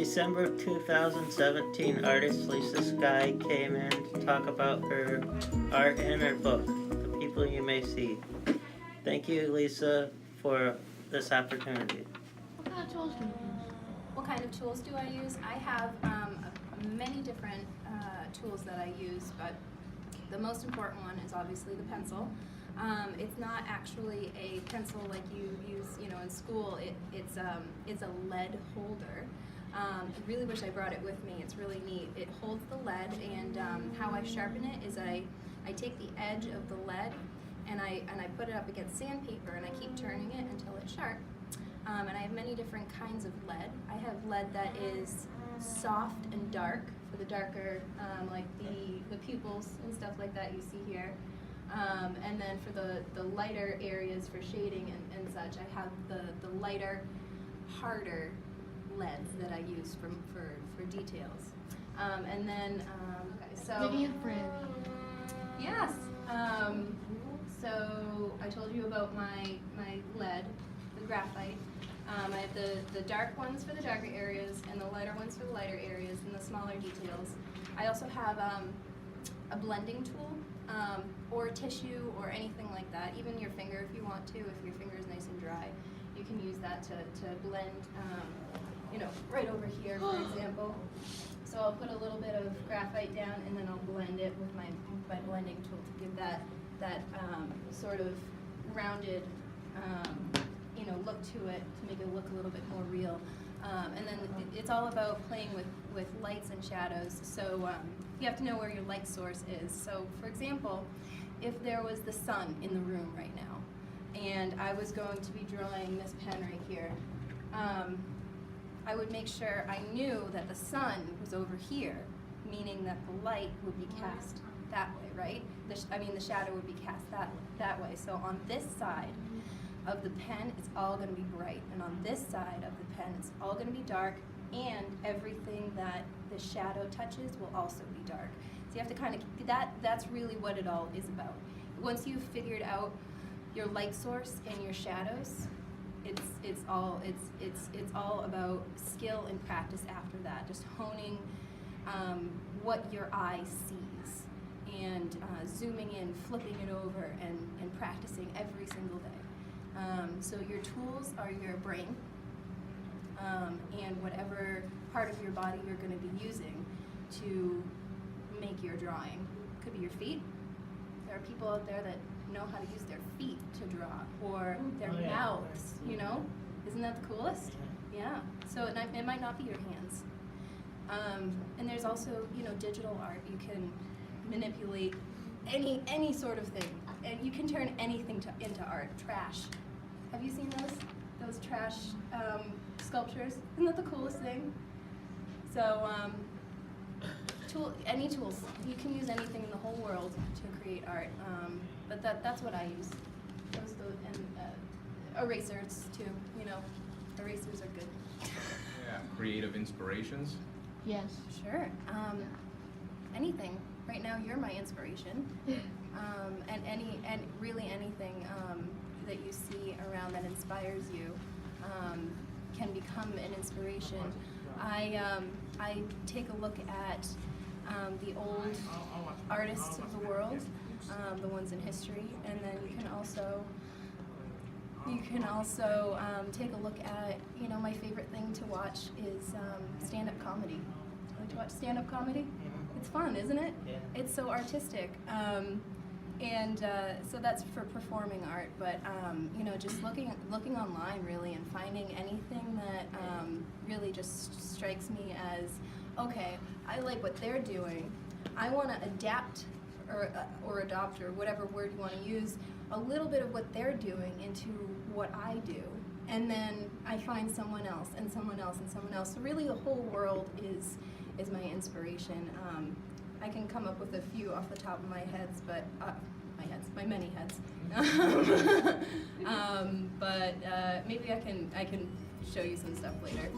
December of 2017, artist Lisa Sky came in to talk about her art and her book, The People You May See. Thank you, Lisa, for this opportunity. What kind of tools do you use? What kind of tools do I use? I have many different tools that I use, but the most important one is obviously the pencil. It's not actually a pencil like you use, in school. It's a lead holder. I really wish I brought it with me. It's really neat. It holds the lead, and how I sharpen it is I take the edge of the lead and I put it up against sandpaper, and I keep turning it until it's sharp. And I have many different kinds of lead. I have lead that is soft and dark for the darker, like the pupils and stuff like that you see here. And then for the lighter areas for shading and such, I have the lighter, harder leads that I use for details. And then, so... Maybe a friend. Yes. So I told you about my lead, the graphite. I have the dark ones for the darker areas and the lighter ones for the lighter areas and the smaller details. I also have a blending tool or tissue or anything like that. Even your finger if you want to. If your finger is nice and dry, you can use that to blend, right over here, for example. So I'll put a little bit of graphite down, and then I'll blend it with my blending tool to give that sort of rounded, look to it, to make it look a little bit more real. And then it's all about playing with lights and shadows. So you have to know where your light source is. So for example, if there was the sun in the room right now, and I was going to be drawing this pen right here, I would make sure I knew that the sun was over here, meaning that the light would be cast that way, right? The shadow would be cast that way. So on this side of the pen, it's all going to be bright, and on this side of the pen, it's all going to be dark, and everything that the shadow touches will also be dark. So you have to kind of, that's really what it all is about. Once you've figured out your light source and your shadows, it's all about skill and practice after that, just honing what your eye sees, and zooming in, flipping it over, and practicing every single day. So your tools are your brain, and whatever part of your body you're going to be using to make your drawing. Could be your feet. There are people out there that know how to use their feet to draw, or their mouths, Isn't that the coolest? Yeah. So it might not be your hands. And there's also, digital art. You can manipulate any sort of thing, and you can turn anything into art. Trash. Have you seen those trash sculptures? Isn't that the coolest thing? So any tools. You can use anything in the whole world to create art. But that's what I use. And erasers too. Erasers are good. Yeah. Creative inspirations. Yes. Sure. Anything. Right now, you're my inspiration. And really anything that you see around that inspires you can become an inspiration. I take a look at the old artists of the world, the ones in history, and then you can also take a look at, my favorite thing to watch is stand-up comedy. You like to watch stand-up comedy? It's fun, isn't it? Yeah. It's so artistic. So that's for performing art, but just looking online really, and finding anything that really just strikes me as, okay, I like what they're doing. I want to adapt or adopt, or whatever word you want to use, a little bit of what they're doing into what I do. And then I find someone else, and someone else, and someone else. So really the whole world is my inspiration. I can come up with a few off the top of my heads, but my many heads. But maybe I can show you some stuff later.